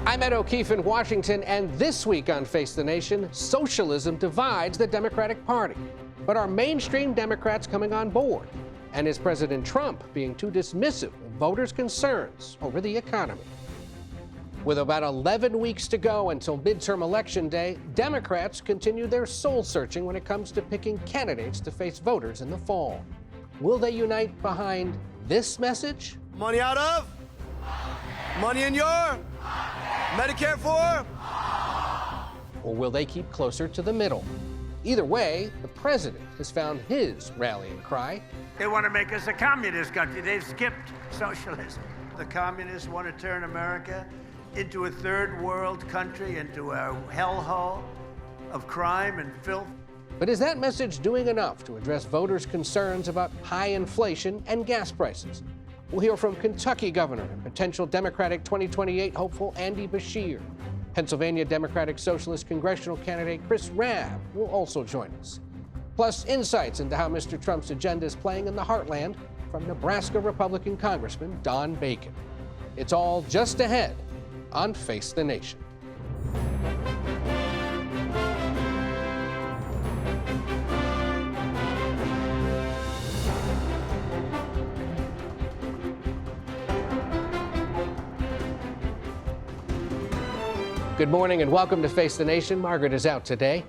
I'm Ed O'Keefe in Washington, and this week on Face the Nation, socialism divides the Democratic Party. But are mainstream Democrats coming on board? And is President Trump being too dismissive of voters' concerns over the economy? With about 11 weeks to go until midterm election day, Democrats continue their soul-searching when it comes to picking candidates to face voters in the fall. Will they unite behind this message? Money out of? Money in your? Medicare for? Or will they keep closer to the middle? Either way, the president has found his rallying cry. They want to make us a communist country. They've skipped socialism. The communists want to turn America into a third world country, into a hellhole of crime and filth. But is that message doing enough to address voters' concerns about high inflation and gas prices? We'll hear from Kentucky Governor and potential Democratic 2028 hopeful Andy Beshear. Pennsylvania Democratic Socialist congressional candidate Chris Rabb will also join us. Plus, insights into how Mr. Trump's agenda is playing in the heartland from Nebraska Republican Congressman Don Bacon. It's all just ahead on Face the Nation. Good morning and welcome to Face the Nation. Margaret is out today.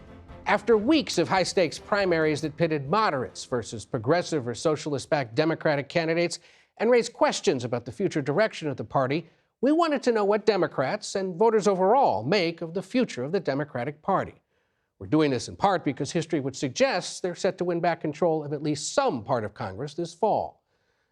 After weeks of high-stakes primaries that pitted moderates versus progressive or socialist-backed Democratic candidates and raised questions about the future direction of the party, we wanted to know what Democrats and voters overall make of the future of the Democratic Party. We're doing this in part because history would suggest they're set to win back control of at least some part of Congress this fall.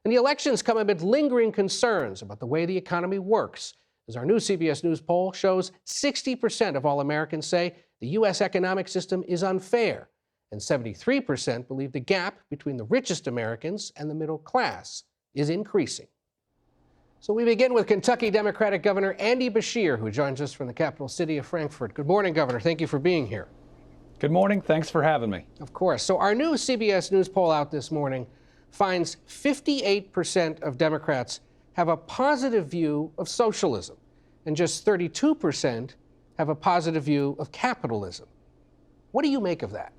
And the elections come amid lingering concerns about the way the economy works. As our new CBS News poll shows, 60% of all Americans say the U.S. economic system is unfair, and 73% believe the gap between the richest Americans and the middle class is increasing. So we begin with Kentucky Democratic Governor Andy Beshear, who joins us from the capital city of Frankfort. Good morning, Governor. Thank you for being here. Good morning. Thanks for having me. Of course. So our new CBS News poll out this morning finds 58% of Democrats have a positive view of socialism, and just 32% have a positive view of capitalism. What do you make of that?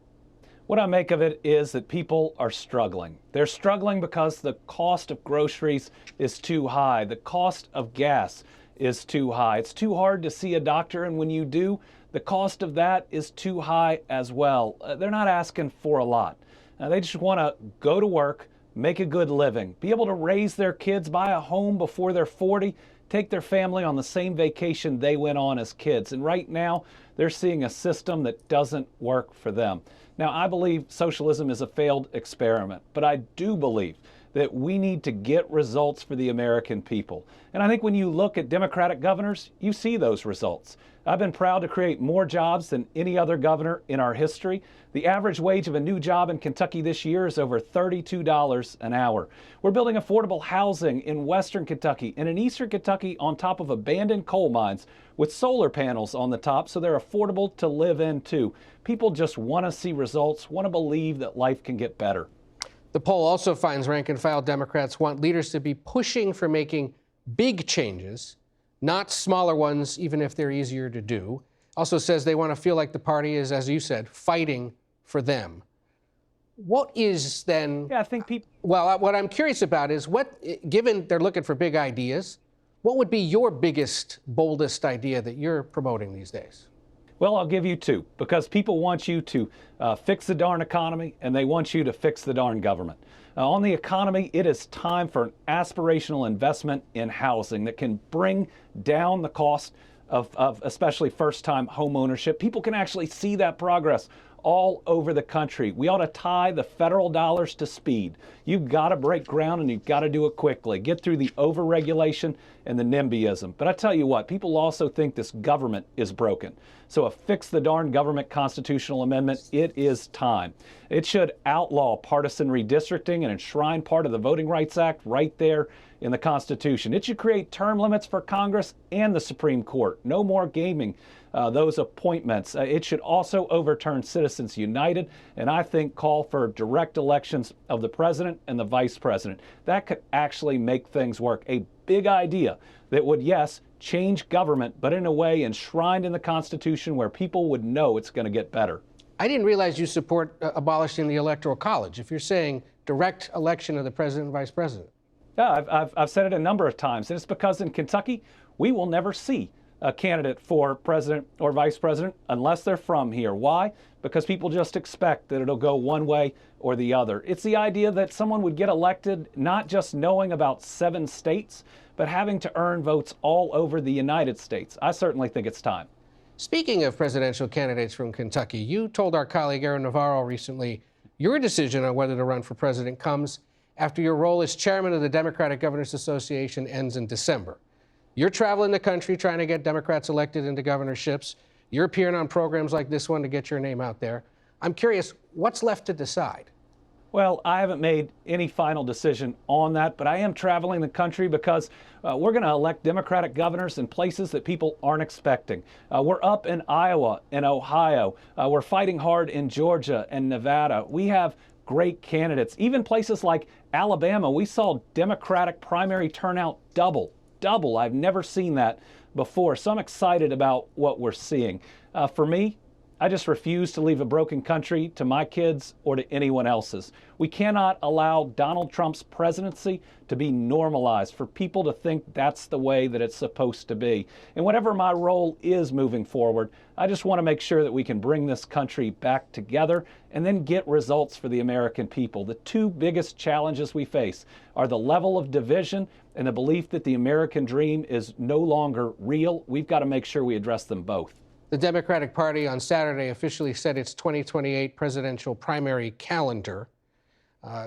What I make of it is that people are struggling. They're struggling because the cost of groceries is too high. The cost of gas is too high. It's too hard to see a doctor, and when you do, the cost of that is too high as well. They're not asking for a lot. They just want to go to work, make a good living, be able to raise their kids, buy a home before they're 40, take their family on the same vacation they went on as kids. And right now, they're seeing a system that doesn't work for them. Now, I believe socialism is a failed experiment, but I do believe that we need to get results for the American people. And I think when you look at Democratic governors, you see those results. I've been proud to create more jobs than any other governor in our history. The average wage of a new job in Kentucky this year is over $32 an hour. We're building affordable housing in western Kentucky and in eastern Kentucky on top of abandoned coal mines with solar panels on the top so they're affordable to live in too. People just want to see results, want to believe that life can get better. The poll also finds rank-and-file Democrats want leaders to be pushing for making big changes, not smaller ones, even if they're easier to do. Also says they want to feel like the party is, as you said, fighting for them. What is then... Yeah, I think people... Well, what I'm curious about is given they're looking for big ideas, what would be your biggest, boldest idea that you're promoting these days? Well, I'll give you two, because people want you to fix the darn economy, and they want you to fix the darn government. On the economy, it is time for an aspirational investment in housing that can bring down the cost of especially first-time home ownership. People can actually see that progress all over the country. We ought to tie the federal dollars to speed. You've got to break ground, and you've got to do it quickly. Get through the overregulation and the NIMBYism. But I tell you what, people also think this government is broken. So a fix the darn government constitutional amendment, it is time. It should outlaw partisan redistricting and enshrine part of the Voting Rights Act right there in the Constitution. It should create term limits for Congress and the Supreme Court. No more gaming those appointments. It should also overturn Citizens United, and I think call for direct elections of the president and the vice president. That could actually make things work. A big idea that would, yes, change government, but in a way enshrined in the Constitution where people would know it's going to get better. I didn't realize you support abolishing the Electoral College, if you're saying direct election of the president and vice president. Yeah, I've said it a number of times, and it's because in Kentucky, we will never see a candidate for president or vice president unless they're from here. Why? Because people just expect that it'll go one way or the other. It's the idea that someone would get elected not just knowing about 7 states, but having to earn votes all over the United States. I certainly think it's time. Speaking of presidential candidates from Kentucky, you told our colleague Aaron Navarro recently your decision on whether to run for president comes after your role as chairman of the Democratic Governors Association ends in December. You're traveling the country trying to get Democrats elected into governorships. You're appearing on programs like this one to get your name out there. I'm curious, what's left to decide? Well, I haven't made any final decision on that, but I am traveling the country because we're going to elect Democratic governors in places that people aren't expecting. We're up in Iowa and Ohio. We're fighting hard in Georgia and Nevada. We have great candidates. Even places like Alabama, we saw Democratic primary turnout double. I've never seen that before. So I'm excited about what we're seeing. For me, I just refuse to leave a broken country to my kids or to anyone else's. We cannot allow Donald Trump's presidency to be normalized, for people to think that's the way that it's supposed to be. And whatever my role is moving forward, I just want to make sure that we can bring this country back together and then get results for the American people. The 2 biggest challenges we face are the level of division and the belief that the American dream is no longer real. We've got to make sure we address them both. The Democratic Party on Saturday officially set its 2028 presidential primary calendar,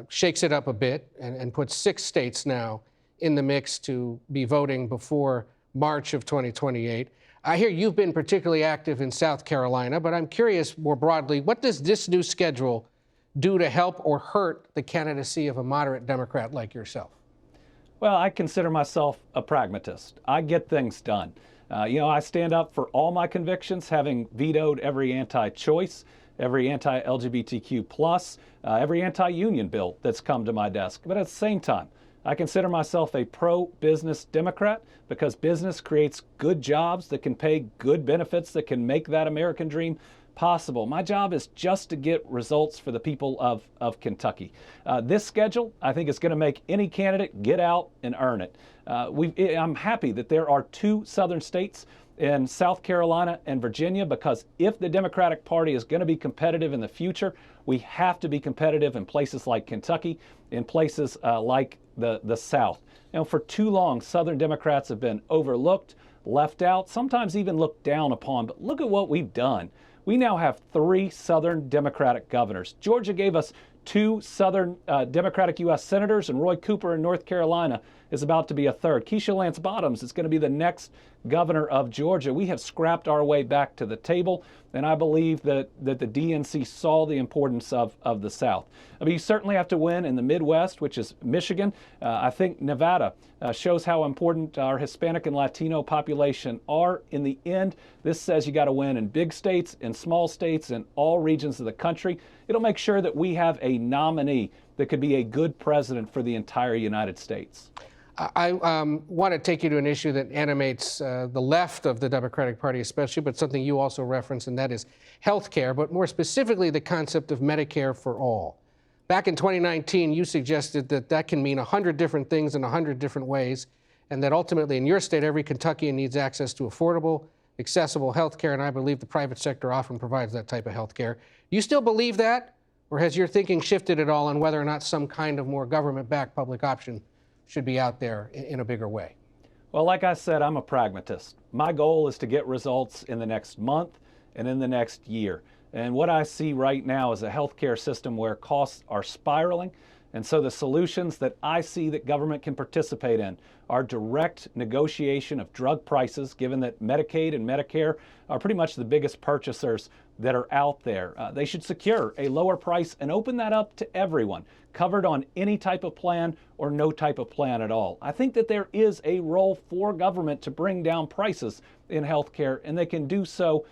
shakes it up a bit, and puts 6 states now in the mix to be voting before March of 2028. I hear you've been particularly active in South Carolina, but I'm curious more broadly, what does this new schedule do to help or hurt the candidacy of a moderate Democrat like yourself? Well, I consider myself a pragmatist. I get things done. I stand up for all my convictions, having vetoed every anti-choice, every anti-LGBTQ+, every anti-union bill that's come to my desk. But at the same time, I consider myself a pro-business Democrat because business creates good jobs that can pay good benefits that can make that American dream possible. My job is just to get results for the people of Kentucky. This schedule, I think, is going to make any candidate get out and earn it. I'm happy that there are 2 southern states in South Carolina and Virginia, because if the Democratic Party is going to be competitive in the future, we have to be competitive in places like Kentucky, in places like the South. For too long, Southern Democrats have been overlooked, left out, sometimes even looked down upon. But look at what we've done. We now have 3 Southern Democratic governors. Georgia gave us 2 Southern Democratic U.S. senators, and Roy Cooper in North Carolina is about to be a 3rd. Keisha Lance Bottoms is going to be the next governor of Georgia. We have scrapped our way back to the table, and I believe that the DNC saw the importance of the South. I mean, you certainly have to win in the Midwest, which is Michigan. I think Nevada shows how important our Hispanic and Latino population are. In the end, this says you got to win in big states, in small states, in all regions of the country. It'll make sure that we have a nominee that could be a good president for the entire United States. I want to take you to an issue that animates the left of the Democratic Party especially, but something you also reference, and that is health care, but more specifically the concept of Medicare for all. Back in 2019, you suggested that that can mean 100 different things in 100 different ways, and that ultimately in your state, every Kentuckian needs access to affordable, accessible health care, and I believe the private sector often provides that type of health care. Do you still believe that, or has your thinking shifted at all on whether or not some kind of more government-backed public option should be out there in a bigger way? Well, like I said, I'm a pragmatist. My goal is to get results in the next month and in the next year. And what I see right now is a healthcare system where costs are spiraling, And so the solutions that I see that government can participate in are direct negotiation of drug prices, given that Medicaid and Medicare are pretty much the biggest purchasers that are out there. They should secure a lower price and open that up to everyone, covered on any type of plan or no type of plan at all. I think that there is a role for government to bring down prices in healthcare, and they can do so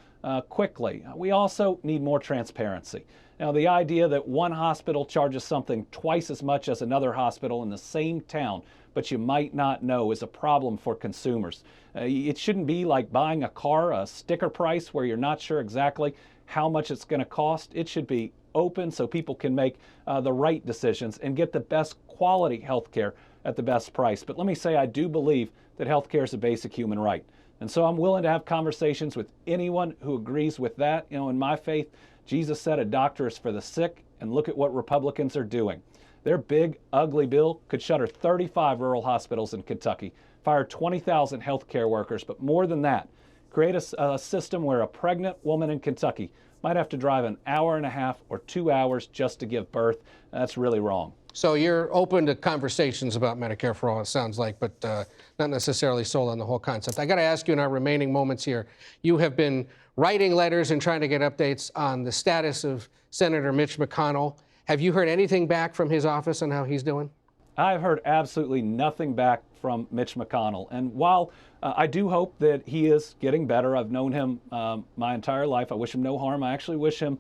quickly. We also need more transparency. Now, the idea that one hospital charges something twice as much as another hospital in the same town, but you might not know, is a problem for consumers. It shouldn't be like buying a car, a sticker price where you're not sure exactly how much it's going to cost. It should be open so people can make the right decisions and get the best quality health care at the best price. But let me say, I do believe that health care is a basic human right. And so I'm willing to have conversations with anyone who agrees with that. You know, in my faith, Jesus said a doctor is for the sick, and look at what Republicans are doing. Their big, ugly bill could shutter 35 rural hospitals in Kentucky, fire 20,000 health care workers, but more than that, create a system where a pregnant woman in Kentucky might have to drive an hour and a half or 2 hours just to give birth. That's really wrong. So you're open to conversations about Medicare for all, it sounds like, but not necessarily sold on the whole concept. I got to ask you in our remaining moments here, you have been writing letters and trying to get updates on the status of Senator Mitch McConnell. Have you heard anything back from his office on how he's doing? I've heard absolutely nothing back from Mitch McConnell. And while I do hope that he is getting better, I've known him my entire life. I wish him no harm. I actually wish him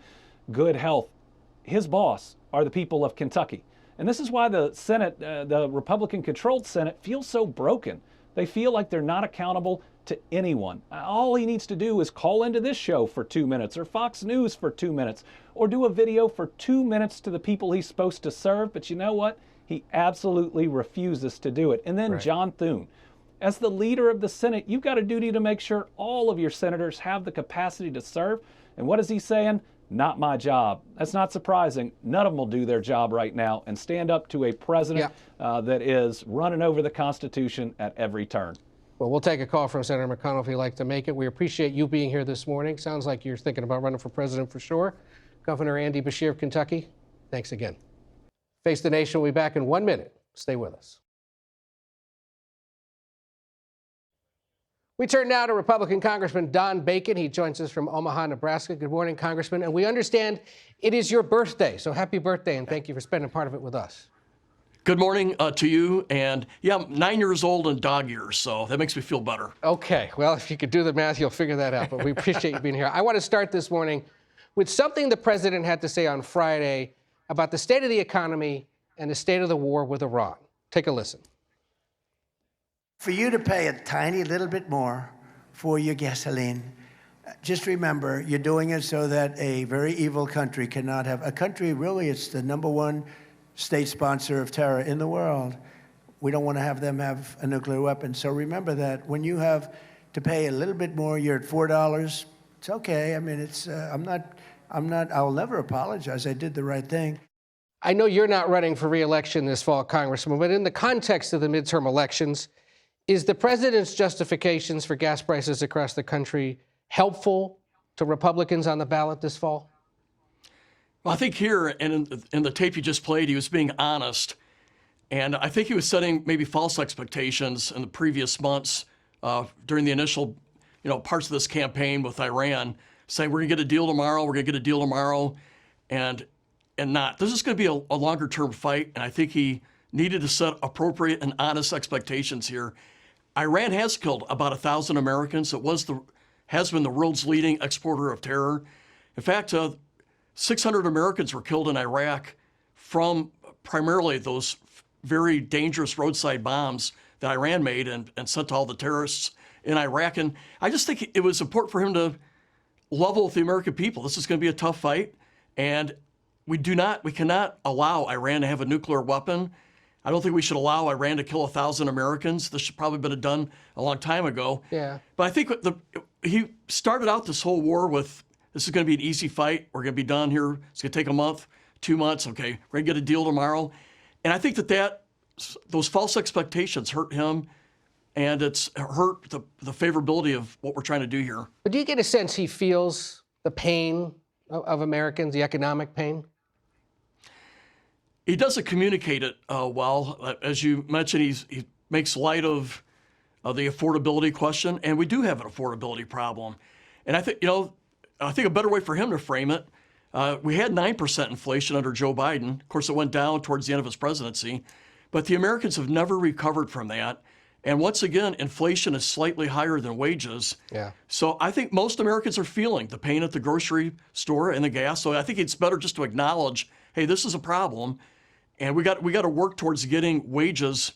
good health. His boss are the people of Kentucky. And this is why the Senate, the Republican-controlled Senate, feels so broken. They feel like they're not accountable to anyone. All he needs to do is call into this show for 2 minutes, or Fox News for 2 minutes, or do a video for 2 minutes to the people he's supposed to serve. But you know what? He absolutely refuses to do it. And then John Thune, as the leader of the Senate, you've got a duty to make sure all of your senators have the capacity to serve. And what is he saying? Not my job. That's not surprising. None of them will do their job right now and stand up to a president that is running over the Constitution at every turn. Well, we'll take a call from Senator McConnell if he'd like to make it. We appreciate you being here this morning. Sounds like you're thinking about running for president for sure. Governor Andy Beshear of Kentucky, thanks again. Face the Nation will be back in 1 minute. Stay with us. We turn now to Republican Congressman Don Bacon. He joins us from Omaha, Nebraska. Good morning, Congressman. And we understand it is your birthday, so happy birthday, and thank you for spending part of it with us. Good morning to you. And yeah, I'm 9 years old and dog years, so that makes me feel better. Okay, well, if you could do the math, you'll figure that out. But we appreciate you being here. I want to start this morning with something the president had to say on Friday about the state of the economy and the state of the war with Iran. Take a listen. For you to pay a tiny little bit more for your gasoline, just remember you're doing it so that a very evil country cannot have, a country really, it's the #1 state sponsor of terror in the world. We don't want to have them have a nuclear weapon. So remember that when you have to pay a little bit more, you're at $4. It's okay. I mean, it's, I'll never apologize. I did the right thing. I know you're not running for re-election this fall, Congressman, but in the context of the midterm elections, is the president's justifications for gas prices across the country helpful to Republicans on the ballot this fall? Well, I think here, and in the tape you just played, he was being honest. And I think he was setting maybe false expectations in the previous months during the initial, parts of this campaign with Iran, saying we're going to get a deal tomorrow, we're going to get a deal tomorrow, and not. This is going to be a longer-term fight, and I think he needed to set appropriate and honest expectations here. Iran has killed about 1,000 Americans. It has been the world's leading exporter of terror. In fact, 600 Americans were killed in Iraq from primarily those very dangerous roadside bombs that Iran made and sent to all the terrorists in Iraq. And I just think it was important for him to level with the American people. This is going to be a tough fight, and we cannot allow Iran to have a nuclear weapon. I don't think we should allow Iran to kill 1,000 Americans. This should probably have been done a long time ago. Yeah. But I think he started out this whole war with, this is going to be an easy fight. We're going to be done here. It's going to take a month, 2 months. Okay, we're going to get a deal tomorrow. And I think those false expectations hurt him, and it's hurt the favorability of what we're trying to do here. But do you get a sense he feels the pain of Americans, the economic pain? He doesn't communicate it well. As you mentioned, he makes light of the affordability question, and we do have an affordability problem. And I think, I think a better way for him to frame it, we had 9% inflation under Joe Biden. Of course, it went down towards the end of his presidency, but the Americans have never recovered from that. And once again, inflation is slightly higher than wages. Yeah. So I think most Americans are feeling the pain at the grocery store and the gas. So I think it's better just to acknowledge, hey, this is a problem, and we got to work towards getting wages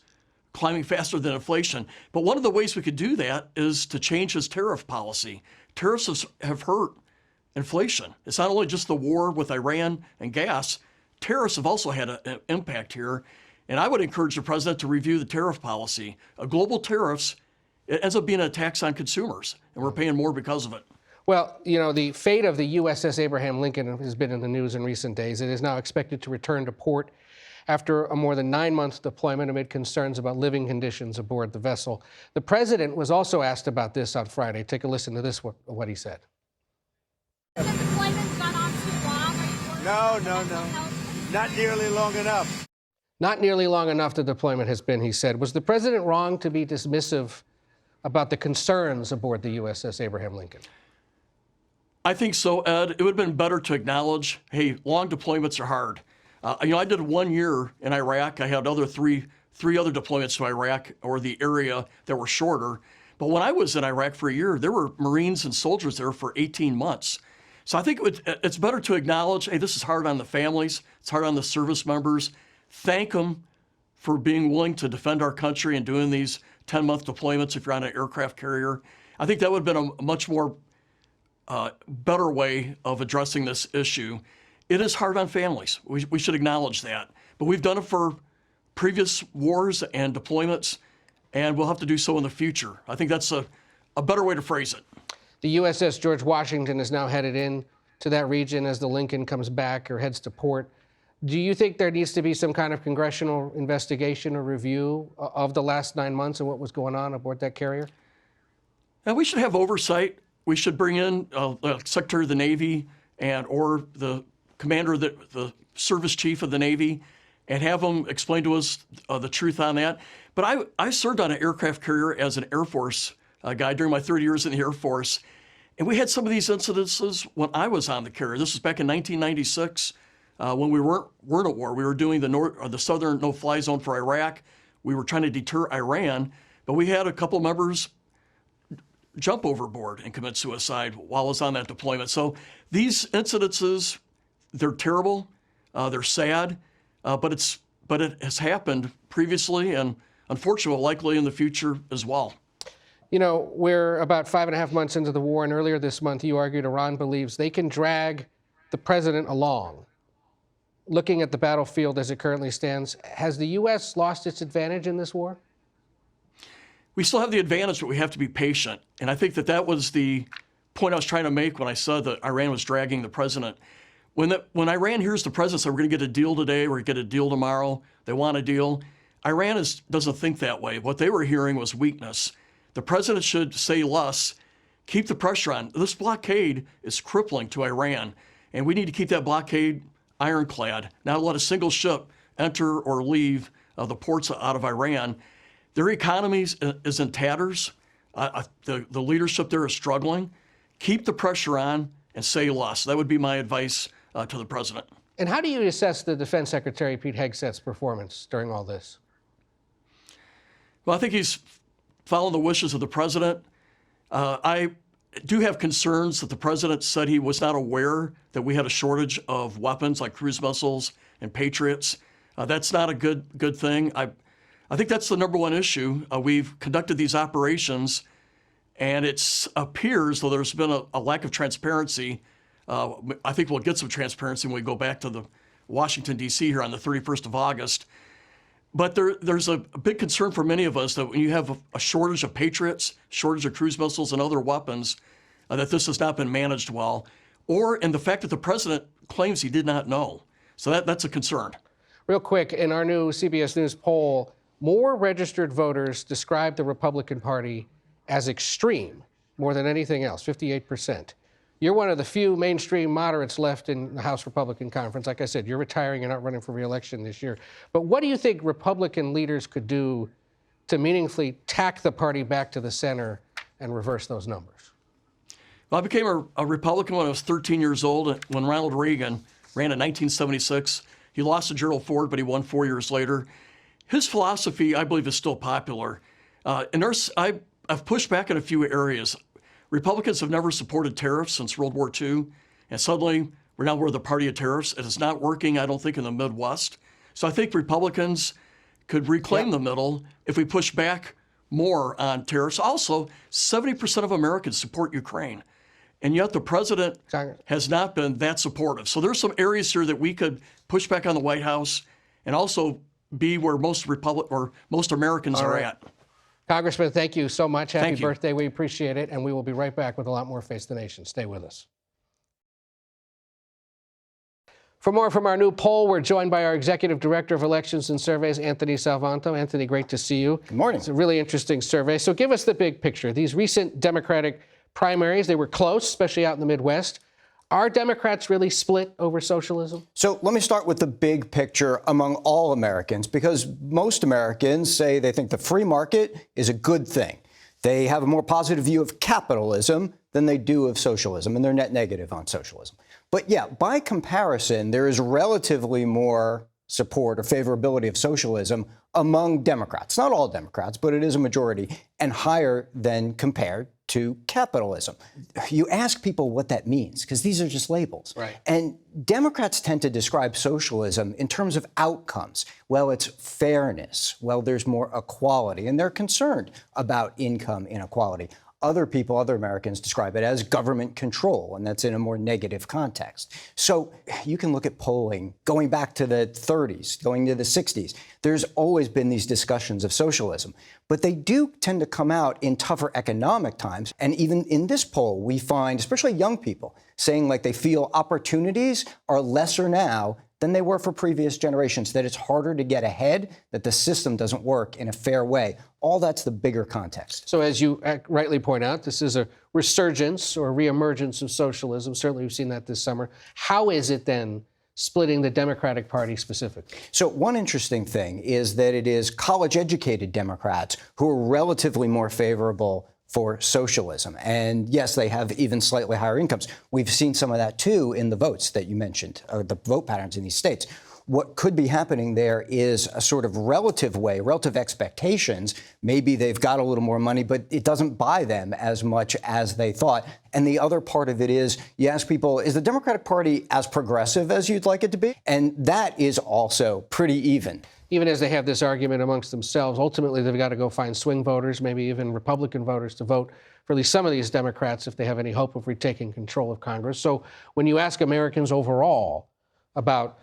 climbing faster than inflation. But one of the ways we could do that is to change his tariff policy. Tariffs have hurt inflation. It's not only just the war with Iran and gas. Tariffs have also had an impact here. And I would encourage the president to review the tariff policy. Global tariffs, it ends up being a tax on consumers, and we're paying more because of it. Well, the fate of the USS Abraham Lincoln has been in the news in recent days. It is now expected to return to port after a more than 9-month deployment amid concerns about living conditions aboard the vessel. The president was also asked about this on Friday. Take a listen to this, what he said. The deployment's gone on too long? No. Not nearly long enough. Not nearly long enough the deployment has been, he said. Was the president wrong to be dismissive about the concerns aboard the USS Abraham Lincoln? I think so, Ed. It would have been better to acknowledge, hey, long deployments are hard. I did 1 year in Iraq. I had three other deployments to Iraq or the area that were shorter. But when I was in Iraq for a year, there were Marines and soldiers there for 18 months. So I think it's better to acknowledge, hey, this is hard on the families. It's hard on the service members. Thank them for being willing to defend our country and doing these 10-month deployments if you're on an aircraft carrier. I think that would have been a much more better way of addressing this issue. It is hard on families. We should acknowledge that. But we've done it for previous wars and deployments, and we'll have to do so in the future. I think that's a better way to phrase it. The USS George Washington is now headed in to that region as the Lincoln comes back or heads to port. Do you think there needs to be some kind of congressional investigation or review of the last 9 months and what was going on aboard that carrier? Now, we should have oversight. We should bring in Secretary of the Navy or the commander, the service chief of the Navy, and have them explain to us the truth on that. But I served on an aircraft carrier as an Air Force guy during my 30 years in the Air Force, and we had some of these incidences when I was on the carrier. This was back in 1996. When we weren't at war. We were doing the southern no-fly zone for Iraq. We were trying to deter Iran, but we had a couple members jump overboard and commit suicide while I was on that deployment. So these incidences, they're terrible, they're sad, but it has happened previously, and unfortunately, likely in the future as well. We're about 5.5 months into the war, and earlier this month, you argued Iran believes they can drag the president along. Looking at the battlefield as it currently stands, has the U.S. lost its advantage in this war? We still have the advantage, but we have to be patient. And I think that was the point I was trying to make when I said that Iran was dragging the president. When Iran hears the president say, we're going to get a deal today, we're going to get a deal tomorrow, they want a deal, Iran doesn't think that way. What they were hearing was weakness. The president should say less, keep the pressure on. This blockade is crippling to Iran, and we need to keep that blockade ironclad, not let a single ship enter or leave the ports out of Iran. Their economy is in tatters. The leadership there is struggling. Keep the pressure on and say less. That would be my advice to the president. And how do you assess the Defense Secretary, Pete Hegseth's performance during all this? Well, I think he's following the wishes of the president. I do have concerns that the president said he was not aware that we had a shortage of weapons like cruise missiles and Patriots. That's not a good thing. I think that's the number one issue. We've conducted these operations, and it appears, though there's been a lack of transparency, I think we'll get some transparency when we go back to the Washington, D.C. here on the 31st of August. But there's a big concern for many of us that when you have a shortage of Patriots, shortage of cruise missiles and other weapons, that this has not been managed well, and the fact that the president claims he did not know. So that's a concern. Real quick, in our new CBS News poll, more registered voters describe the Republican Party as extreme, more than anything else, 58%. You're one of the few mainstream moderates left in the House Republican Conference. Like I said, you're retiring, you're not running for re-election this year. But what do you think Republican leaders could do to meaningfully tack the party back to the center and reverse those numbers? Well, I became a Republican when I was 13 years old, when Ronald Reagan ran in 1976. He lost to Gerald Ford, but he won 4 years later. His philosophy, I believe, is still popular. I've pushed back in a few areas. Republicans have never supported tariffs since World War II, and suddenly we're the party of tariffs. It is not working, I don't think, in the Midwest. So I think Republicans could reclaim the middle if we push back more on tariffs. Also, 70% of Americans support Ukraine, and yet the president has not been that supportive. So there's some areas here that we could push back on the White House and also be where most Americans are at. Congressman, thank you so much. Happy birthday. We appreciate it. And we will be right back with a lot more Face the Nation. Stay with us. For more from our new poll, we're joined by our Executive Director of Elections and Surveys, Anthony Salvanto. Anthony, great to see you. Good morning. It's a really interesting survey. So give us the big picture. These recent Democratic primaries, they were close, especially out in the Midwest. Are Democrats really split over socialism? So let me start with the big picture among all Americans, because most Americans say they think the free market is a good thing. They have a more positive view of capitalism than they do of socialism, and they're net negative on socialism. But yeah, by comparison, there is relatively more support or favorability of socialism among Democrats. Not all Democrats, but it is a majority, and higher than compared to capitalism. You ask people what that means, because these are just labels. Right. And Democrats tend to describe socialism in terms of outcomes. Well, it's fairness. Well, there's more equality, and they're concerned about income inequality. Other people, other Americans, describe it as government control, and that's in a more negative context. So you can look at polling going back to the 30s, going to the 60s. There's always been these discussions of socialism, but they do tend to come out in tougher economic times. And even in this poll, we find, especially young people, saying like they feel opportunities are lesser now than they were for previous generations, that it's harder to get ahead, that the system doesn't work in a fair way. All that's the bigger context. So as you rightly point out, this is a resurgence or reemergence of socialism. Certainly we've seen that this summer. How is it then splitting the Democratic Party specifically? So one interesting thing is that it is college-educated Democrats who are relatively more favorable for socialism. And yes, they have even slightly higher incomes. We've seen some of that, too, in the votes that you mentioned, or the vote patterns in these states. What could be happening there is a sort of relative expectations. Maybe they've got a little more money, but it doesn't buy them as much as they thought. And the other part of it is, you ask people, is the Democratic Party as progressive as you'd like it to be? And that is also pretty even. Even as they have this argument amongst themselves, ultimately they've got to go find swing voters, maybe even Republican voters, to vote for at least some of these Democrats if they have any hope of retaking control of Congress. So when you ask Americans overall about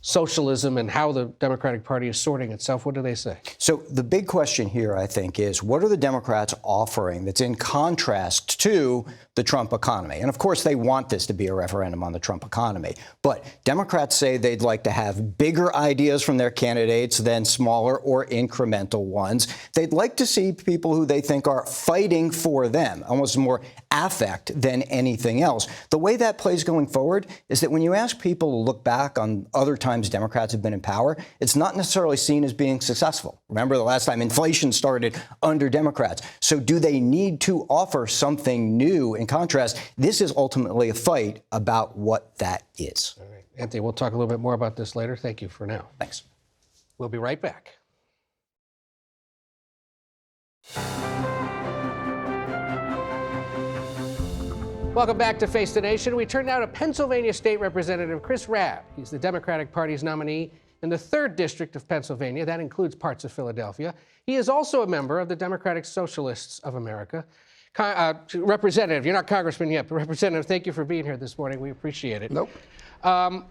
socialism and how the Democratic Party is sorting itself, what do they say? So the big question here, I think, is what are the Democrats offering that's in contrast to the Trump economy? And of course, they want this to be a referendum on the Trump economy. But Democrats say they'd like to have bigger ideas from their candidates than smaller or incremental ones. They'd like to see people who they think are fighting for them, almost more affect than anything else. The way that plays going forward is that when you ask people to look back on other times Democrats have been in power, it's not necessarily seen as being successful. Remember the last time inflation started under Democrats. So do they need to offer something new in contrast? This is ultimately a fight about what that is. All right. Anthony, we'll talk a little bit more about this later. Thank you for now. Thanks. We'll be right back. Welcome back to Face the Nation. We turn now to Pennsylvania State Representative Chris Rabb. He's the Democratic Party's nominee in the 3rd District of Pennsylvania. That includes parts of Philadelphia. He is also a member of the Democratic Socialists of America. Representative, you're not Congressman yet, but Representative, thank you for being here this morning. We appreciate it. Nope.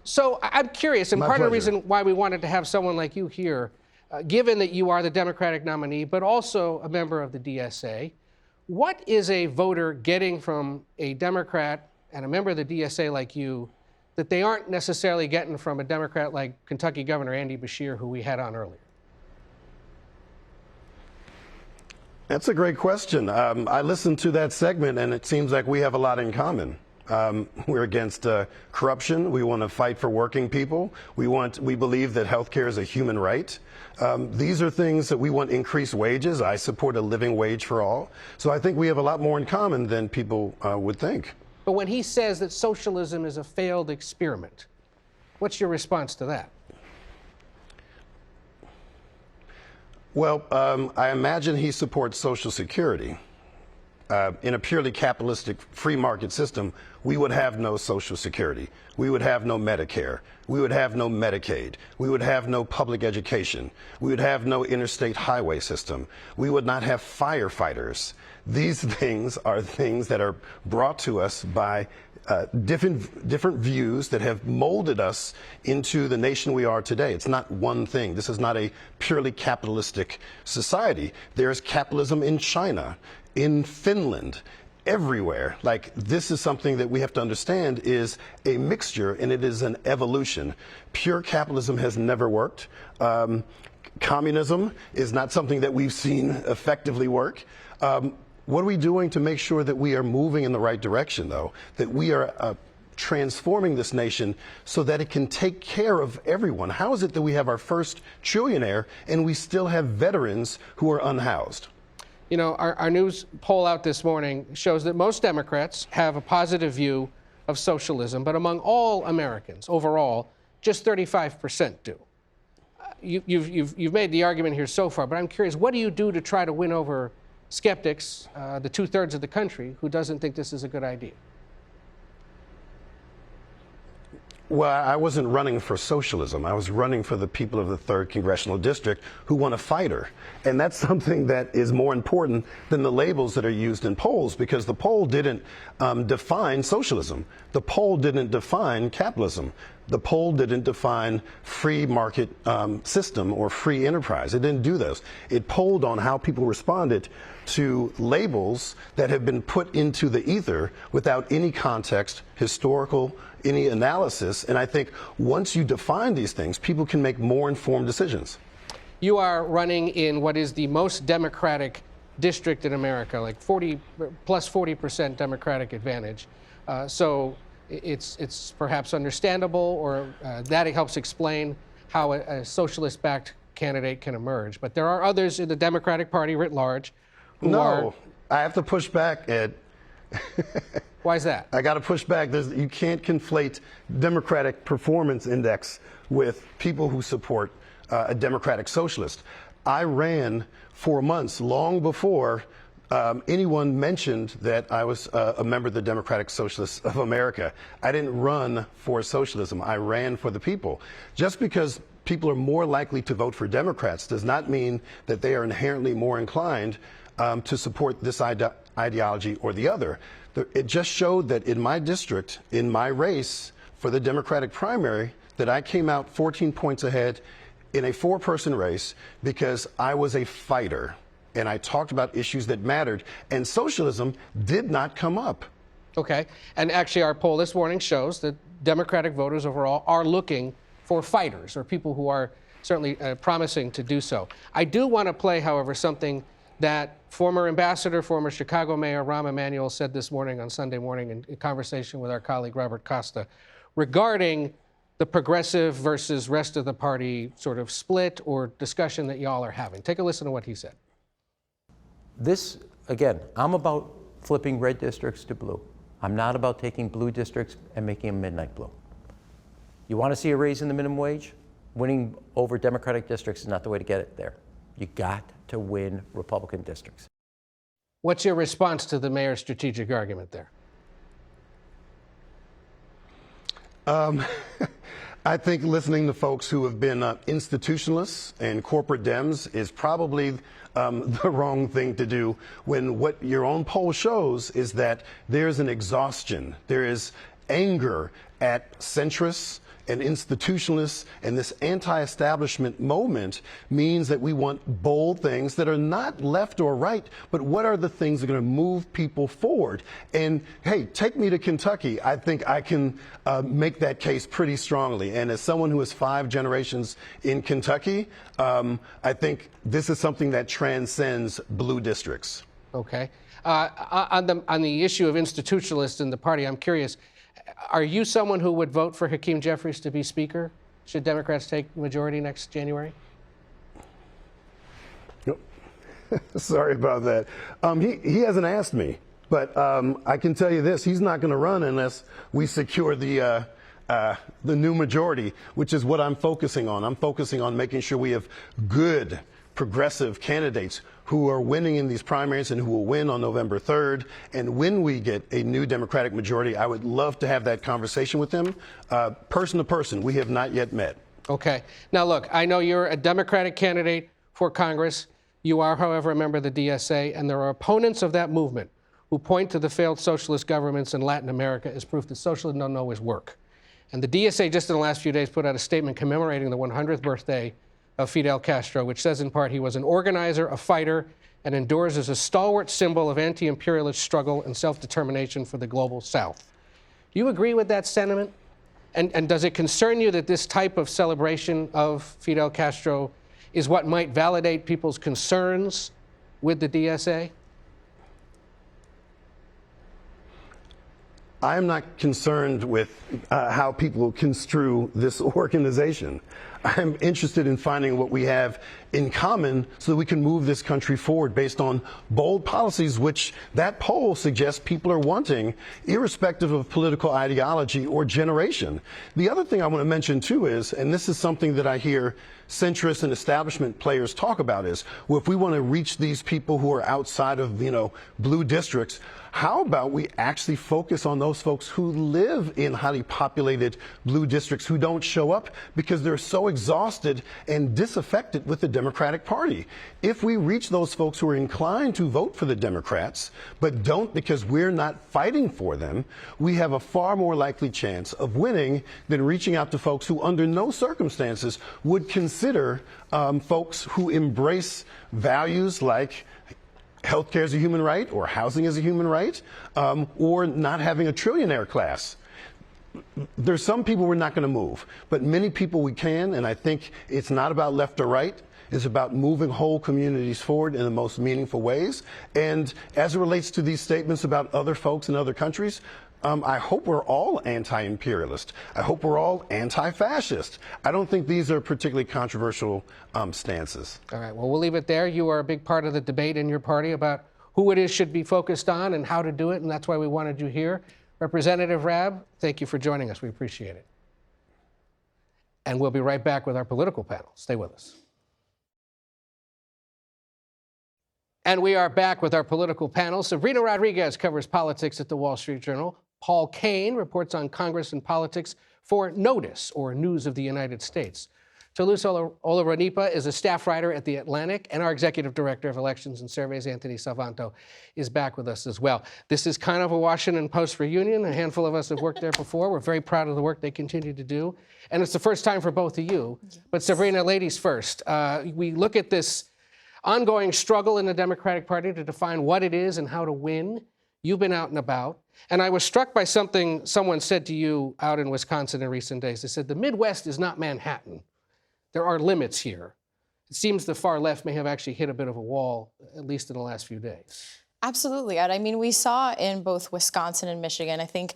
So I'm curious, and part of the reason why we wanted to have someone like you here, given that you are the Democratic nominee, but also a member of the DSA, what is a voter getting from a Democrat and a member of the DSA like you that they aren't necessarily getting from a Democrat like Kentucky Governor Andy Beshear, who we had on earlier? That's a great question. I listened to that segment, and it seems like we have a lot in common. We're against corruption. We want to fight for working people. We believe that healthcare is a human right. These are things that we want: increased wages. I support a living wage for all. So I think we have a lot more in common than people would think. But when he says that socialism is a failed experiment, what's your response to that? Well, I imagine he supports Social Security. In a purely capitalistic free market system, we would have no Social Security. We would have no Medicare. We would have no Medicaid. We would have no public education. We would have no interstate highway system. We would not have firefighters. These things are things that are brought to us by different views that have molded us into the nation we are today. It's not one thing. This is not a purely capitalistic society. There's capitalism in China, in Finland, everywhere. Like, this is something that we have to understand is a mixture, and it is an evolution. Pure capitalism has never worked. Communism is not something that we've seen effectively work. What are we doing to make sure that we are moving in the right direction, though? That we are transforming this nation so that it can take care of everyone? How is it that we have our first trillionaire and we still have veterans who are unhoused? You know, our news poll out this morning shows that most Democrats have a positive view of socialism, but among all Americans overall, just 35% do. You've made the argument here so far, but I'm curious, what do you do to try to win over skeptics, the 2/3 of the country, who doesn't think this is a good idea? Well, I wasn't running for socialism. I was running for the people of the 3rd Congressional District who want a fighter. And that's something that is more important than the labels that are used in polls, because the poll didn't define socialism. The poll didn't define capitalism. The poll didn't define free market system or free enterprise. It didn't do those. It polled on how people responded to labels that have been put into the ether without any context, historical, any analysis. And I think once you define these things, people can make more informed decisions. You are running in what is the most Democratic district in America, like 40% Democratic advantage. So it's perhaps understandable, or that helps explain how a socialist-backed candidate can emerge. But there are others in the Democratic Party writ large who are... I have to push back, Ed. Why is that? I got to push back. You can't conflate Democratic Performance Index with people who support a Democratic Socialist. I ran for months, long before anyone mentioned that I was a member of the Democratic Socialists of America. I didn't run for socialism. I ran for the people. Just because people are more likely to vote for Democrats does not mean that they are inherently more inclined to support this ideology or the other. It just showed that in my district, in my race for the Democratic primary, that I came out 14 points ahead in a 4-person race because I was a fighter and I talked about issues that mattered, and socialism did not come up. Okay. And actually, our poll this morning shows that Democratic voters overall are looking for fighters, or people who are certainly promising to do so. I do want to play, however, something that former ambassador, former Chicago Mayor Rahm Emanuel said this morning on Sunday morning in conversation with our colleague Robert Costa regarding the progressive versus rest of the party sort of split or discussion that y'all are having. Take a listen to what he said. This, again, I'm about flipping red districts to blue. I'm not about taking blue districts and making them midnight blue. You want to see a raise in the minimum wage? Winning over Democratic districts is not the way to get it there. You got to win Republican districts. What's your response to the mayor's strategic argument there? I think listening to folks who have been institutionalists and corporate Dems is probably the wrong thing to do, when what your own poll shows is that there's an exhaustion. There is anger at centrists and institutionalists, and this anti-establishment moment means that we want bold things that are not left or right, but what are the things that are going to move people forward? And hey, take me to Kentucky. I think I can make that case pretty strongly. And as someone who has 5 generations in Kentucky, I think this is something that transcends blue districts. Okay. On the issue of institutionalists in the party, I'm curious, are you someone who would vote for Hakeem Jeffries to be Speaker should Democrats take majority next January? Nope. Sorry about that. He hasn't asked me, but I can tell you this: he's not going to run unless we secure the new majority, which is what I'm focusing on. I'm focusing on making sure we have good, progressive candidates who are winning in these primaries and who will win on November 3rd. And when we get a new Democratic majority, I would love to have that conversation with them, person to person. We have not yet met. Okay. Now, look, I know you're a Democratic candidate for Congress. You are, however, a member of the DSA, and there are opponents of that movement who point to the failed socialist governments in Latin America as proof that socialism doesn't always work. And the DSA just in the last few days put out a statement commemorating the 100th birthday of Fidel Castro, which says in part he was an organizer, a fighter, and endures as a stalwart symbol of anti-imperialist struggle and self-determination for the global South. Do you agree with that sentiment? And does it concern you that this type of celebration of Fidel Castro is what might validate people's concerns with the DSA? I am not concerned with how people construe this organization. I'm interested in finding what we have in common so that we can move this country forward based on bold policies, which that poll suggests people are wanting, irrespective of political ideology or generation. The other thing I want to mention, too, is, and this is something that I hear centrist and establishment players talk about, is, well, if we want to reach these people who are outside of, blue districts, how about we actually focus on those folks who live in highly populated blue districts who don't show up because they're so exhausted and disaffected with the Democratic Party? If we reach those folks who are inclined to vote for the Democrats, but don't because we're not fighting for them, we have a far more likely chance of winning than reaching out to folks who under no circumstances would consider folks who embrace values like healthcare is a human right, or housing is a human right, or not having a trillionaire class. There's some people we're not going to move, but many people we can, and I think it's not about left or right. It's about moving whole communities forward in the most meaningful ways. And as it relates to these statements about other folks in other countries, I hope we're all anti-imperialist. I hope we're all anti-fascist. I don't think these are particularly controversial stances. All right, well, we'll leave it there. You are a big part of the debate in your party about who it is should be focused on and how to do it, and that's why we wanted you here. Representative Rabb, thank you for joining us. We appreciate it. And we'll be right back with our political panel. Stay with us. And we are back with our political panel. Sabrina Rodriguez covers politics at the Wall Street Journal. Paul Kane reports on Congress and politics for Notice, or News of the United States. Toulouse Oloranipa is a staff writer at The Atlantic, and our executive director of elections and surveys, Anthony Salvanto, is back with us as well. This is kind of a Washington Post reunion. A handful of us have worked there before. We're very proud of the work they continue to do. And it's the first time for both of you. Yes. But Sabrina, ladies first. We look at this ongoing struggle in the Democratic Party to define what it is and how to win. You've been out and about. And I was struck by something someone said to you out in Wisconsin in recent days. They said, the Midwest is not Manhattan. There are limits here. It seems the far left may have actually hit a bit of a wall, at least in the last few days. Absolutely, Ed. I mean, we saw in both Wisconsin and Michigan, I think,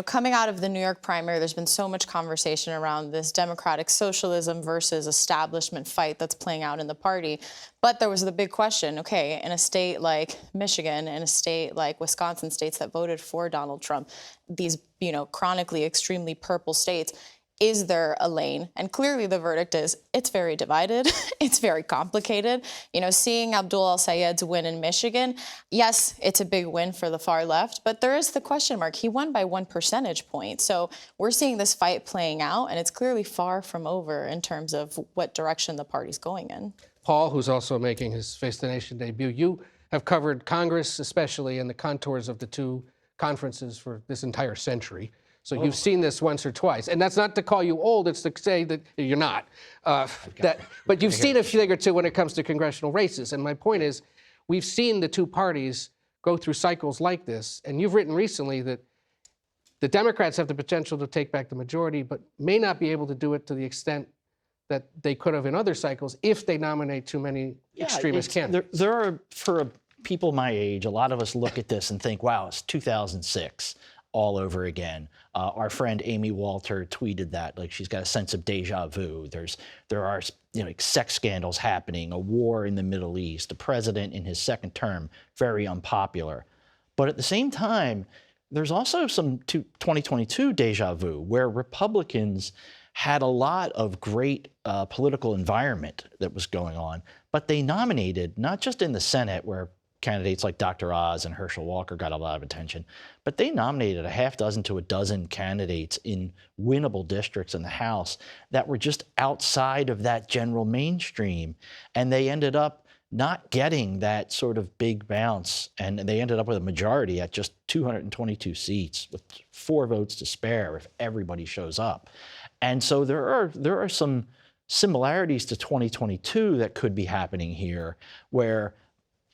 coming out of the New York primary, there's been so much conversation around this democratic socialism versus establishment fight that's playing out in the party. But there was the big question, okay, in a state like Michigan, in a state like Wisconsin, states that voted for Donald Trump, these, chronically extremely purple states, is there a lane? And clearly the verdict is it's very divided. It's very complicated. Seeing Abdul El-Sayed's win in Michigan, yes, it's a big win for the far left, but there is the question mark. He won by 1 percentage point. So we're seeing this fight playing out, and it's clearly far from over in terms of what direction the party's going in. Paul, who's also making his Face the Nation debut, you have covered Congress, especially in the contours of the two conferences for this entire century. So you've seen this once or twice. And that's not to call you old, it's to say that you're not. But you've seen a thing or two when it comes to congressional races. And my point is, we've seen the two parties go through cycles like this. And you've written recently that the Democrats have the potential to take back the majority, but may not be able to do it to the extent that they could have in other cycles if they nominate too many extremist candidates. There are, for people my age, a lot of us look at this and think, wow, it's 2006 all over again. Our friend Amy Walter tweeted that, like, she's got a sense of deja vu. There are like sex scandals happening, a war in the Middle East, a president in his second term, very unpopular. But at the same time, there's also some 2022 deja vu where Republicans had a lot of great political environment that was going on, but they nominated, not just in the Senate where candidates like Dr. Oz and Herschel Walker got a lot of attention, but they nominated a half dozen to a dozen candidates in winnable districts in the House that were just outside of that general mainstream. And they ended up not getting that sort of big bounce. And they ended up with a majority at just 222 seats with 4 votes to spare if everybody shows up. And so there are some similarities to 2022 that could be happening here, where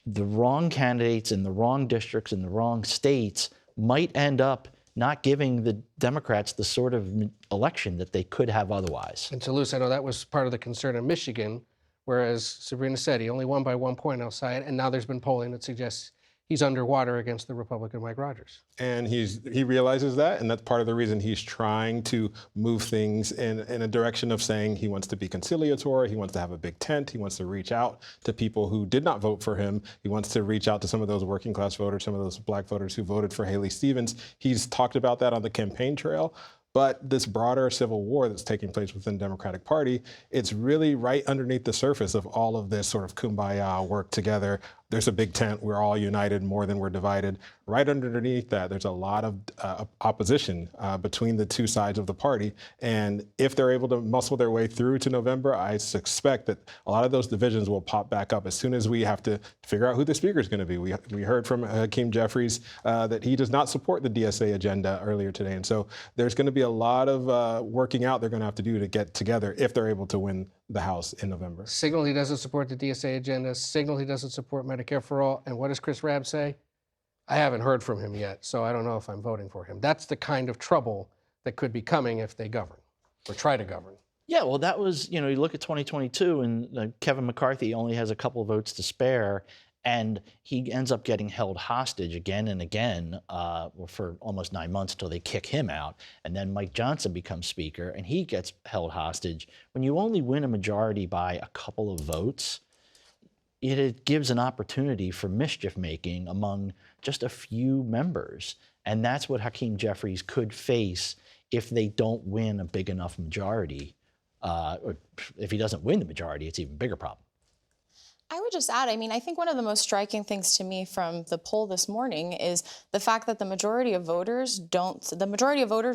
the wrong candidates in the wrong districts in the wrong states might end up not giving the Democrats the sort of election that they could have otherwise. And Toulouse, I know that was part of the concern in Michigan, whereas Sabrina said he only won by 1 point outside, and now there's been polling that suggests he's underwater against the Republican Mike Rogers. And he realizes that, and that's part of the reason he's trying to move things in a direction of saying he wants to be conciliatory, he wants to have a big tent, he wants to reach out to people who did not vote for him, he wants to reach out to some of those working class voters, some of those black voters who voted for Haley Stevens. He's talked about that on the campaign trail. But this broader civil war that's taking place within the Democratic Party, it's really right underneath the surface of all of this sort of kumbaya work together. There's a big tent, we're all united more than we're divided. Right underneath that, there's a lot of opposition between the two sides of the party. And if they're able to muscle their way through to November, I suspect that a lot of those divisions will pop back up as soon as we have to figure out who the speaker is going to be. We heard from Hakeem Jeffries that he does not support the DSA agenda earlier today. And so there's going to be a lot of working out they're going to have to do to get together if they're able to win the House in November. Signal he doesn't support the DSA agenda, signal he doesn't support Medicare for all, and what does Chris Rabb say? I haven't heard from him yet, so I don't know if I'm voting for him. That's the kind of trouble that could be coming if they govern, or try to govern. Yeah, well, that was, you look at 2022, and Kevin McCarthy only has a couple of votes to spare, and he ends up getting held hostage again and again for almost 9 months until they kick him out. And then Mike Johnson becomes speaker, and he gets held hostage. When you only win a majority by a couple of votes, it gives an opportunity for mischief making among just a few members. And that's what Hakeem Jeffries could face if they don't win a big enough majority. Or if he doesn't win the majority, it's an even bigger problem. I would just add, I think one of the most striking things to me from the poll this morning is the fact that the majority of voters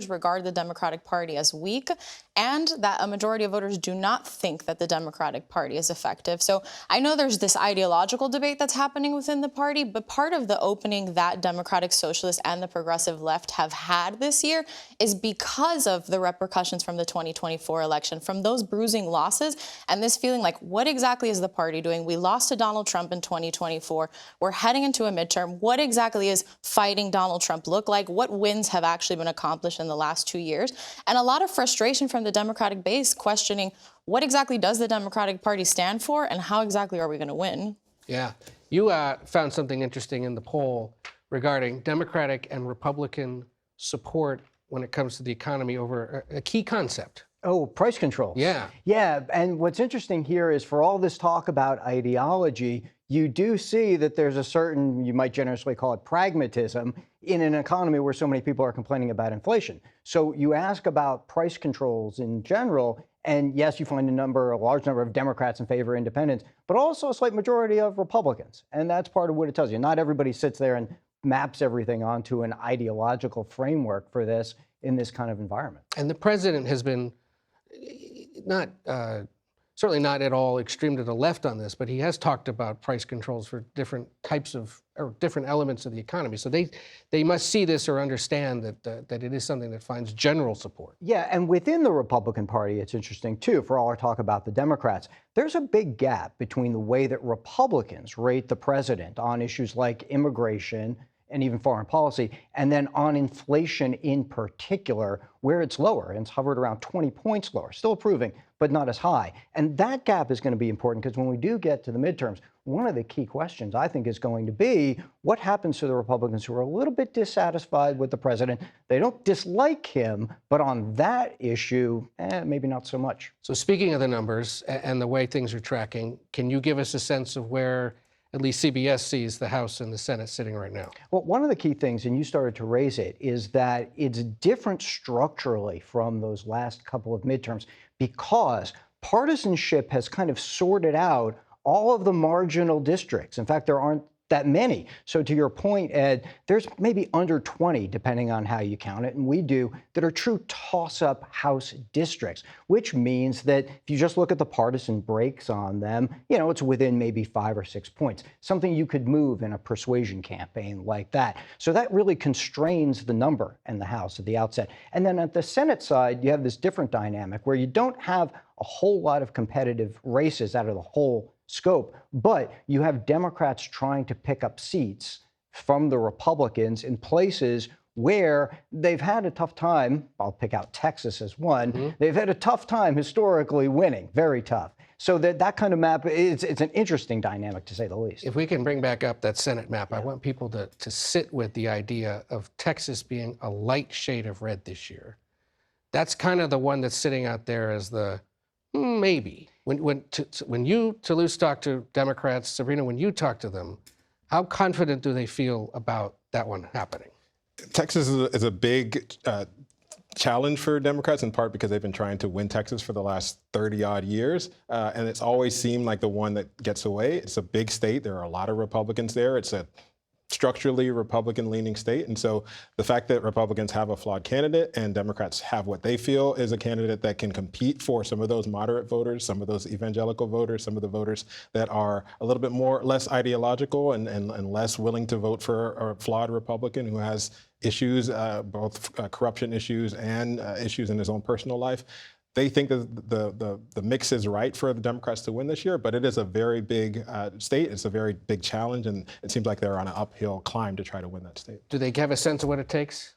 regard the Democratic Party as weak, and that a majority of voters do not think that the Democratic Party is effective. So I know there's this ideological debate that's happening within the party, but part of the opening that Democratic Socialists and the progressive left have had this year is because of the repercussions from the 2024 election, from those bruising losses, and this feeling like, what exactly is the party doing? We lost to Donald Trump in 2024. We're heading into a midterm. What exactly is fighting Donald Trump look like? What wins have actually been accomplished in the last 2 years? And a lot of frustration from the Democratic base questioning what exactly does the Democratic Party stand for and how exactly are we going to win? Yeah. You found something interesting in the poll regarding Democratic and Republican support when it comes to the economy over a key concept. Oh, price controls. Yeah. Yeah, and what's interesting here is for all this talk about ideology, you do see that there's a certain, you might generously call it pragmatism, in an economy where so many people are complaining about inflation. So you ask about price controls in general, and yes, you find a large number of Democrats in favor of independence, but also a slight majority of Republicans. And that's part of what it tells you. Not everybody sits there and maps everything onto an ideological framework for this in this kind of environment. And the president has been certainly not at all extreme to the left on this, but he has talked about price controls for different types of, or different elements of the economy. So they must see this or understand that it is something that finds general support. Yeah, and within the Republican Party, it's interesting too, for all our talk about the Democrats, there's a big gap between the way that Republicans rate the president on issues like immigration and even foreign policy, and then on inflation in particular, where it's lower, and it's hovered around 20 points lower, still improving, but not as high. And that gap is going to be important because when we do get to the midterms, one of the key questions, I think, is going to be what happens to the Republicans who are a little bit dissatisfied with the president. They don't dislike him, but on that issue, maybe not so much. So speaking of the numbers and the way things are tracking, can you give us a sense of where at least CBS sees the House and the Senate sitting right now? Well, one of the key things, and you started to raise it, is that it's different structurally from those last couple of midterms because partisanship has kind of sorted out all of the marginal districts. In fact, there aren't that many. So to your point, Ed, there's maybe under 20, depending on how you count it, and we do, that are true toss-up House districts, which means that if you just look at the partisan breaks on them, it's within maybe 5 or 6 points, something you could move in a persuasion campaign like that. So that really constrains the number in the House at the outset. And then at the Senate side, you have this different dynamic where you don't have a whole lot of competitive races out of the whole scope, but you have Democrats trying to pick up seats from the Republicans in places where they've had a tough time. I'll pick out Texas as one. They've had a tough time historically winning, very tough. So that kind of map, it's an interesting dynamic, to say the least. If we can bring back up that Senate map, I want people to sit with the idea of Texas being a light shade of red this year. That's kind of the one that's sitting out there as the maybe. When you, Toulouse, talk to Democrats, Sabrina, when you talk to them, how confident do they feel about that one happening? Texas is a big challenge for Democrats, in part because they've been trying to win Texas for the last 30-odd years, and it's always seemed like the one that gets away. It's a big state. There are a lot of Republicans there. It's a structurally Republican-leaning state. And so the fact that Republicans have a flawed candidate and Democrats have what they feel is a candidate that can compete for some of those moderate voters, some of those evangelical voters, some of the voters that are a little bit less ideological and less willing to vote for a flawed Republican who has issues, both corruption issues and issues in his own personal life. They think that the mix is right for the Democrats to win this year, but it is a very big state. It's a very big challenge, and it seems like they're on an uphill climb to try to win that state. Do they have a sense of what it takes?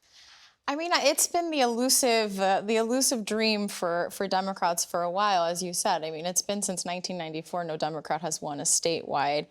I mean, it's been the elusive dream for Democrats for a while, as you said. I mean, it's been since 1994. No Democrat has won a statewide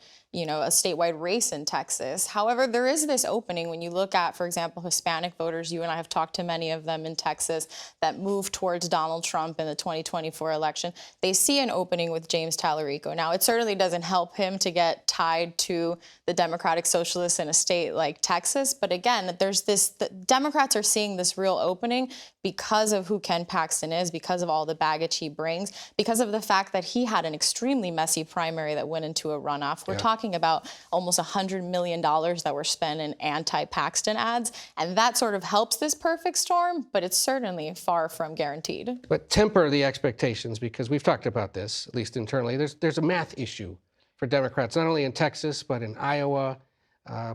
race in Texas. However, there is this opening when you look at, for example, Hispanic voters. You and I have talked to many of them in Texas that moved towards Donald Trump in the 2024 election. They see an opening with James Tallarico. Now, it certainly doesn't help him to get tied to the Democratic Socialists in a state like Texas. But again, the Democrats are seeing this real opening because of who Ken Paxton is, because of all the baggage he brings, because of the fact that he had an extremely messy primary that went into a runoff. We're talking about almost $100 million that were spent in anti-Paxton ads, and that sort of helps this perfect storm, but it's certainly far from guaranteed. But temper the expectations, because we've talked about this, at least internally. There's a math issue for Democrats, not only in Texas, but in Iowa,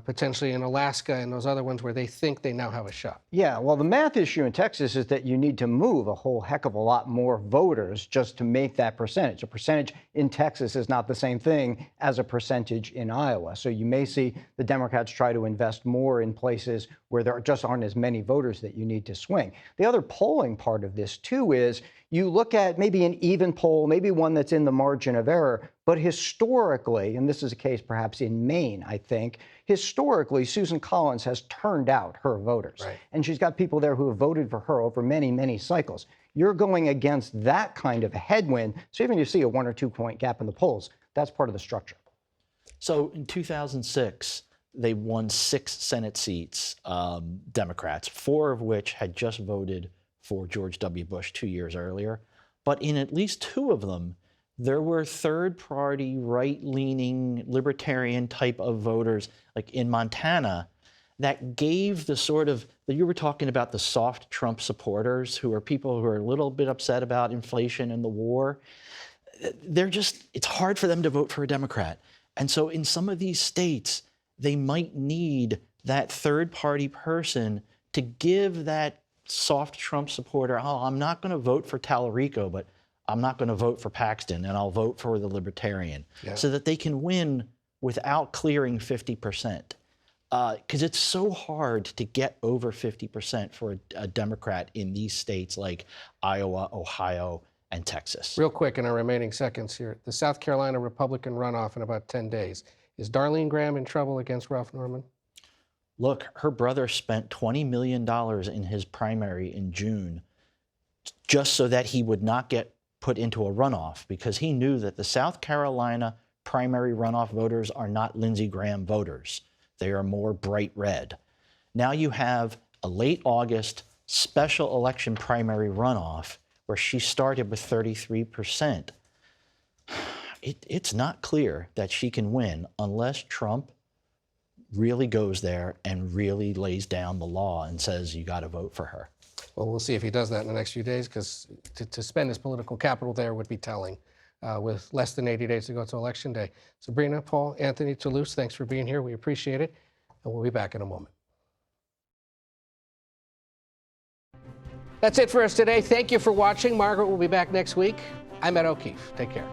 potentially in Alaska and those other ones where they think they now have a shot. Yeah, well, the math issue in Texas is that you need to move a whole heck of a lot more voters just to make that percentage. A percentage in Texas is not the same thing as a percentage in Iowa. So you may see the Democrats try to invest more in places where there just aren't as many voters that you need to swing. The other polling part of this, too, is you look at maybe an even poll, maybe one that's in the margin of error, but historically, and this is a case perhaps in Maine, I think, historically, Susan Collins has turned out her voters. Right. And she's got people there who have voted for her over many, many cycles. You're going against that kind of a headwind. So even if you see a 1 or 2 point gap in the polls, that's part of the structure. So in 2006, they won 6 Senate seats, Democrats, 4 of which had just voted for George W. Bush 2 years earlier. But in at least 2 of them, there were third-party, right-leaning, libertarian type of voters, like in Montana, that gave the sort of, you were talking about the soft Trump supporters, who are people who are a little bit upset about inflation and the war. It's hard for them to vote for a Democrat. And so in some of these states, they might need that third-party person to give that soft Trump supporter, oh, I'm not going to vote for Tallarico, but I'm not going to vote for Paxton, and I'll vote for the Libertarian, so that they can win without clearing 50%. because it's so hard to get over 50% for a Democrat in these states like Iowa, Ohio, and Texas. Real quick in our remaining seconds here, the South Carolina Republican runoff in about 10 days. Is Darlene Graham in trouble against Ralph Norman? Look, her brother spent $20 million in his primary in June just so that he would not get put into a runoff, because he knew that the South Carolina primary runoff voters are not Lindsey Graham voters. They are more bright red. Now you have a late August special election primary runoff where she started with 33%. It's not clear that she can win unless Trump really goes there and really lays down the law and says you got to vote for her. Well, we'll see if he does that in the next few days, because to spend his political capital there would be telling with less than 80 days to go to Election Day. Sabrina, Paul, Anthony, Toulouse, thanks for being here. We appreciate it, and we'll be back in a moment. That's it for us today. Thank you for watching. Margaret will be back next week. I'm Ed O'Keefe. Take care.